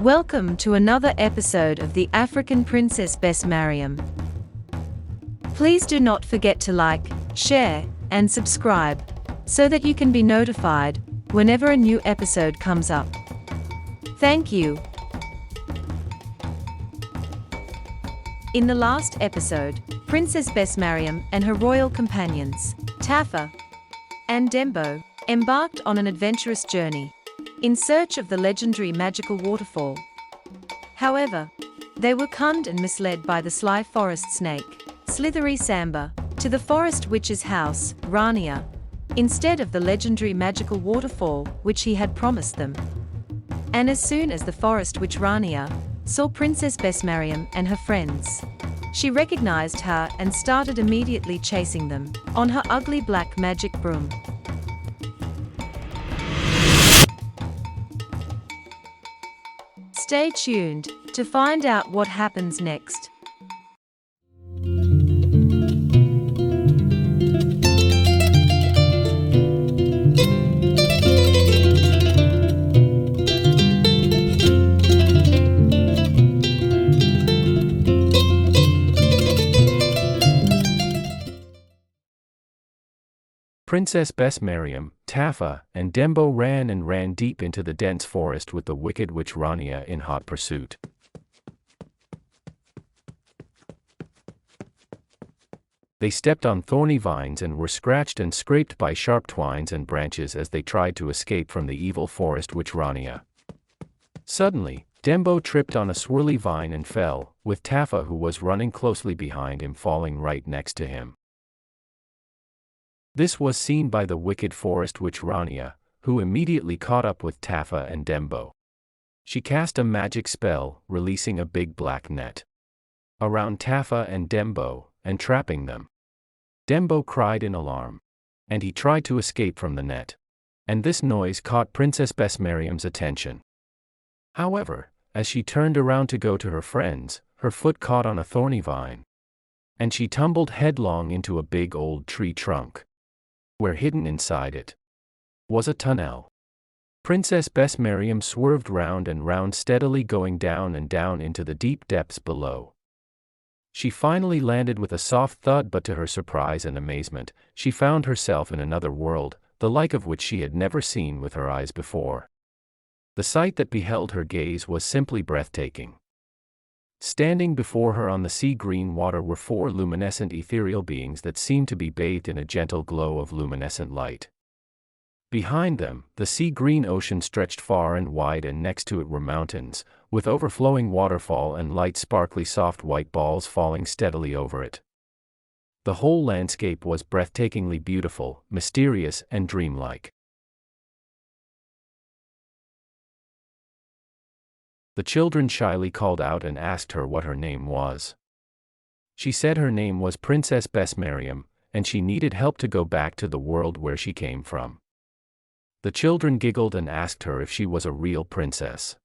Welcome to another episode of the African Princess Besse-Mariam. Please do not forget to like, share, and subscribe, so that you can be notified whenever a new episode comes up. Thank you. In the last episode, Princess Besse-Mariam and her royal companions, Tafa and Dembo, embarked on an adventurous journey in search of the legendary magical waterfall. However, they were conned and misled by the sly forest snake, Slithery Samba, to the forest witch's house, Rania, instead of the legendary magical waterfall which he had promised them. And as soon as the forest witch Rania saw Princess Besse-Mariam and her friends, she recognized her and started immediately chasing them on her ugly black magic broom. Stay tuned to find out what happens next. Princess Besse-Mariam, Tafa, and Dembo ran deep into the dense forest with the wicked witch Rania in hot pursuit. They stepped on thorny vines and were scratched and scraped by sharp twines and branches as they tried to escape from the evil forest witch Rania. Suddenly, Dembo tripped on a swirly vine and fell, with Tafa, who was running closely behind him, falling right next to him. This was seen by the wicked forest witch Rania, who immediately caught up with Tafa and Dembo. She cast a magic spell, releasing a big black net around Tafa and Dembo, and trapping them. Dembo cried in alarm, and he tried to escape from the net, and this noise caught Princess Besse-Mariam's attention. However, as she turned around to go to her friends, her foot caught on a thorny vine, and she tumbled headlong into a big old tree trunk, where hidden inside it was a tunnel. Princess Besse-Mariam swerved round and round, steadily going down and down into the deep depths below. She finally landed with a soft thud, but to her surprise and amazement, she found herself in another world, the like of which she had never seen with her eyes before. The sight that beheld her gaze was simply breathtaking. Standing before her on the sea-green water were four luminescent ethereal beings that seemed to be bathed in a gentle glow of luminescent light. Behind them, the sea-green ocean stretched far and wide, and next to it were mountains, with overflowing waterfall and light sparkly soft white balls falling steadily over it. The whole landscape was breathtakingly beautiful, mysterious, and dreamlike. The children shyly called out and asked her what her name was. She said her name was Princess Besse-Mariam, and she needed help to go back to the world where she came from. The children giggled and asked her if she was a real princess.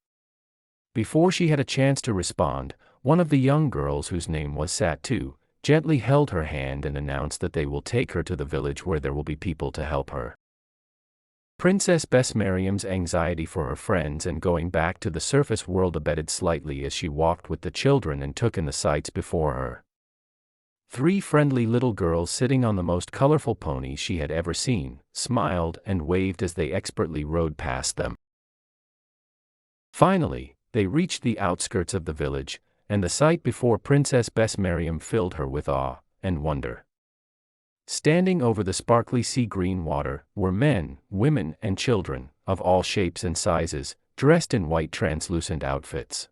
Before she had a chance to respond, one of the young girls, whose name was Satu, gently held her hand and announced that they will take her to the village where there will be people to help her. Princess Besse-Mariam's anxiety for her friends and going back to the surface world abated slightly as she walked with the children and took in the sights before her. Three friendly little girls sitting on the most colorful ponies she had ever seen, smiled and waved as they expertly rode past them. Finally, they reached the outskirts of the village, and the sight before Princess Besse-Mariam filled her with awe and wonder. Standing over the sparkly sea-green water were men, women, and children, of all shapes and sizes, dressed in white translucent outfits.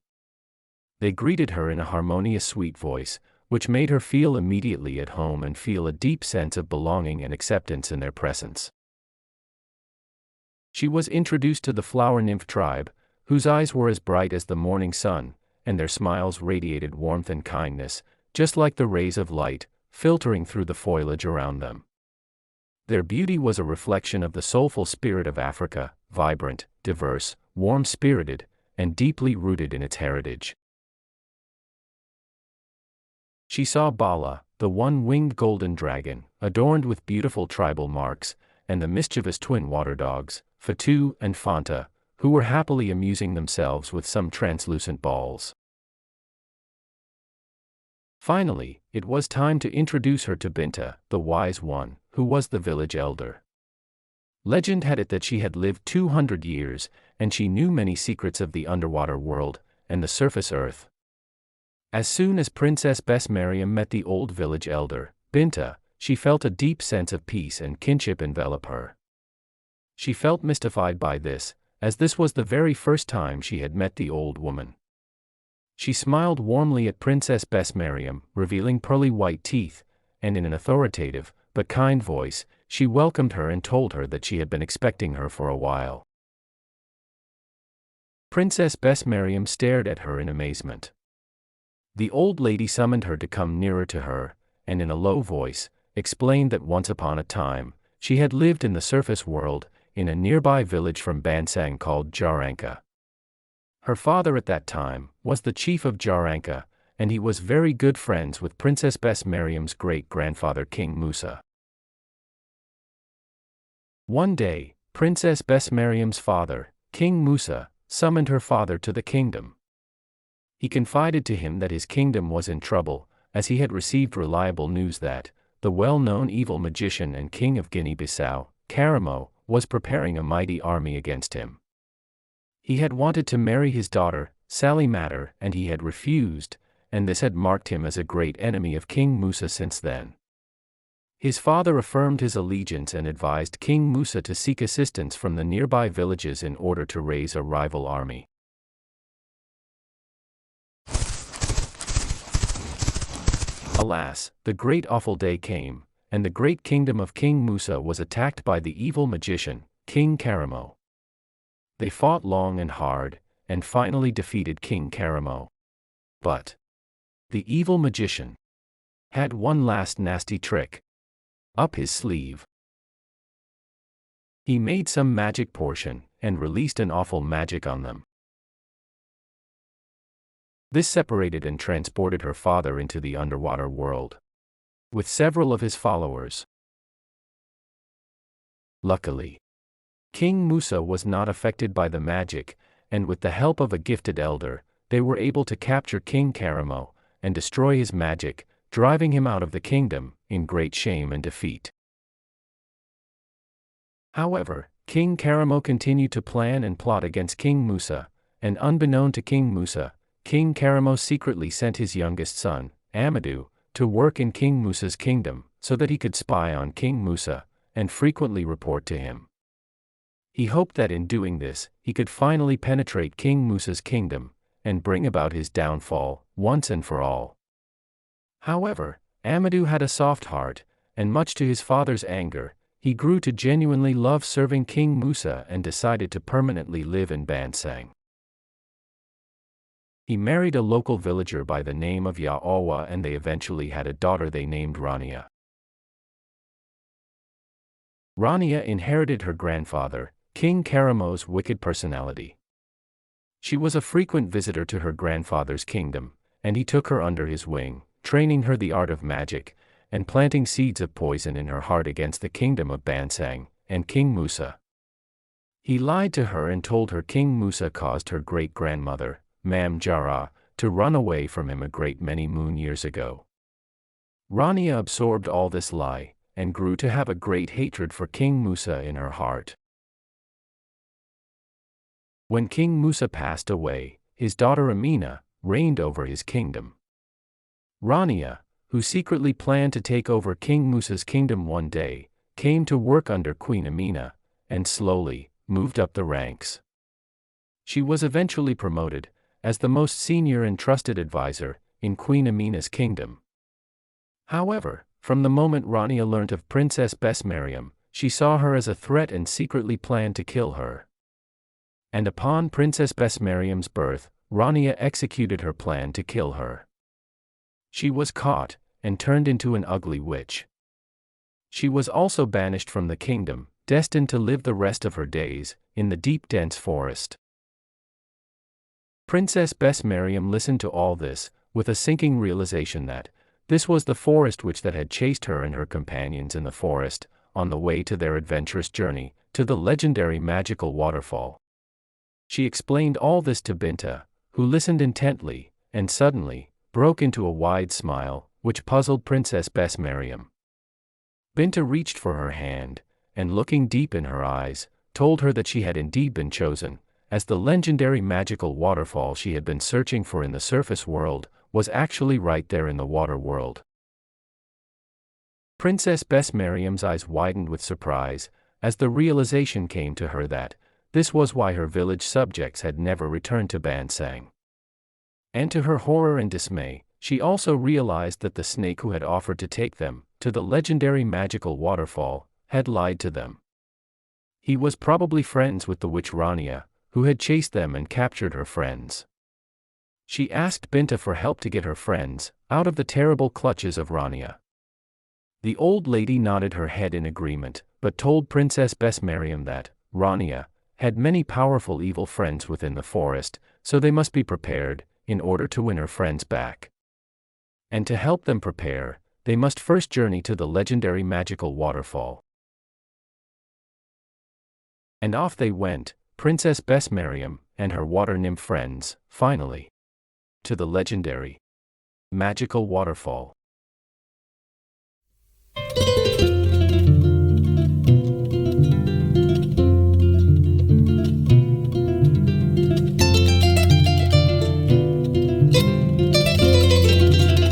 They greeted her in a harmonious, sweet voice, which made her feel immediately at home and feel a deep sense of belonging and acceptance in their presence. She was introduced to the flower nymph tribe, whose eyes were as bright as the morning sun, and their smiles radiated warmth and kindness, just like the rays of light, filtering through the foliage around them. Their beauty was a reflection of the soulful spirit of Africa, vibrant, diverse, warm-spirited, and deeply rooted in its heritage. She saw Bala, the one-winged golden dragon, adorned with beautiful tribal marks, and the mischievous twin water dogs, Fatu and Fanta, who were happily amusing themselves with some translucent balls. Finally, it was time to introduce her to Binta, the wise one, who was the village elder. Legend had it that she had lived 200 years, and she knew many secrets of the underwater world and the surface earth. As soon as Princess Besse-Mariam met the old village elder, Binta, she felt a deep sense of peace and kinship envelop her. She felt mystified by this, as this was the very first time she had met the old woman. She smiled warmly at Princess Besse-Mariam, revealing pearly white teeth, and in an authoritative, but kind voice, she welcomed her and told her that she had been expecting her for a while. Princess Besse-Mariam stared at her in amazement. The old lady summoned her to come nearer to her, and in a low voice, explained that once upon a time, she had lived in the surface world, in a nearby village from Bansang called Jaranka. Her father at that time was the chief of Jaranka, and he was very good friends with Princess Besse-Mariam's great-grandfather King Musa. One day, Princess Besse-Mariam's father, King Musa, summoned her father to the kingdom. He confided to him that his kingdom was in trouble, as he had received reliable news that the well-known evil magician and king of Guinea-Bissau, Karamo, was preparing a mighty army against him. He had wanted to marry his daughter, Sally Matter, and he had refused, and this had marked him as a great enemy of King Musa since then. His father affirmed his allegiance and advised King Musa to seek assistance from the nearby villages in order to raise a rival army. Alas, the great awful day came, and the great kingdom of King Musa was attacked by the evil magician, King Karamo. They fought long and hard, and finally defeated King Karamo. But the evil magician had one last nasty trick up his sleeve. He made some magic potion, and released an awful magic on them. This separated and transported her father into the underwater world, with several of his followers. Luckily, King Musa was not affected by the magic, and with the help of a gifted elder, they were able to capture King Karamo, and destroy his magic, driving him out of the kingdom, in great shame and defeat. However, King Karamo continued to plan and plot against King Musa, and unbeknown to King Musa, King Karamo secretly sent his youngest son, Amadou, to work in King Musa's kingdom, so that he could spy on King Musa, and frequently report to him. He hoped that in doing this, he could finally penetrate King Musa's kingdom, and bring about his downfall, once and for all. However, Amadou had a soft heart, and much to his father's anger, he grew to genuinely love serving King Musa and decided to permanently live in Bansang. He married a local villager by the name of Yaowa, and they eventually had a daughter they named Rania. Rania inherited her grandfather, King Karamo's wicked personality. She was a frequent visitor to her grandfather's kingdom, and he took her under his wing, training her the art of magic, and planting seeds of poison in her heart against the kingdom of Bansang and King Musa. He lied to her and told her King Musa caused her great-grandmother, Mam Jara, to run away from him a great many moon years ago. Rania absorbed all this lie, and grew to have a great hatred for King Musa in her heart. When King Musa passed away, his daughter Amina reigned over his kingdom. Rania, who secretly planned to take over King Musa's kingdom one day, came to work under Queen Amina, and slowly moved up the ranks. She was eventually promoted as the most senior and trusted advisor in Queen Amina's kingdom. However, from the moment Rania learnt of Princess Besse-Mariam, she saw her as a threat and secretly planned to kill her. And upon Princess Besse-Mariam's birth, Rania executed her plan to kill her. She was caught, and turned into an ugly witch. She was also banished from the kingdom, destined to live the rest of her days in the deep dense forest. Princess Besse-Mariam listened to all this, with a sinking realization that this was the forest witch that had chased her and her companions in the forest, on the way to their adventurous journey, to the legendary magical waterfall. She explained all this to Binta, who listened intently, and suddenly broke into a wide smile, which puzzled Princess Besse-Mariam. Binta reached for her hand, and looking deep in her eyes, told her that she had indeed been chosen, as the legendary magical waterfall she had been searching for in the surface world was actually right there in the water world. Princess Besse-Mariam's eyes widened with surprise, as the realization came to her that this was why her village subjects had never returned to Bansang. And to her horror and dismay, she also realized that the snake who had offered to take them to the legendary magical waterfall had lied to them. He was probably friends with the witch Rania, who had chased them and captured her friends. She asked Binta for help to get her friends out of the terrible clutches of Rania. The old lady nodded her head in agreement, but told Princess Besse-Mariam that Rania had many powerful evil friends within the forest, so they must be prepared in order to win her friends back. And to help them prepare, they must first journey to the legendary magical waterfall. And off they went, Princess Besse-Mariam and her water nymph friends, finally, to the legendary magical waterfall.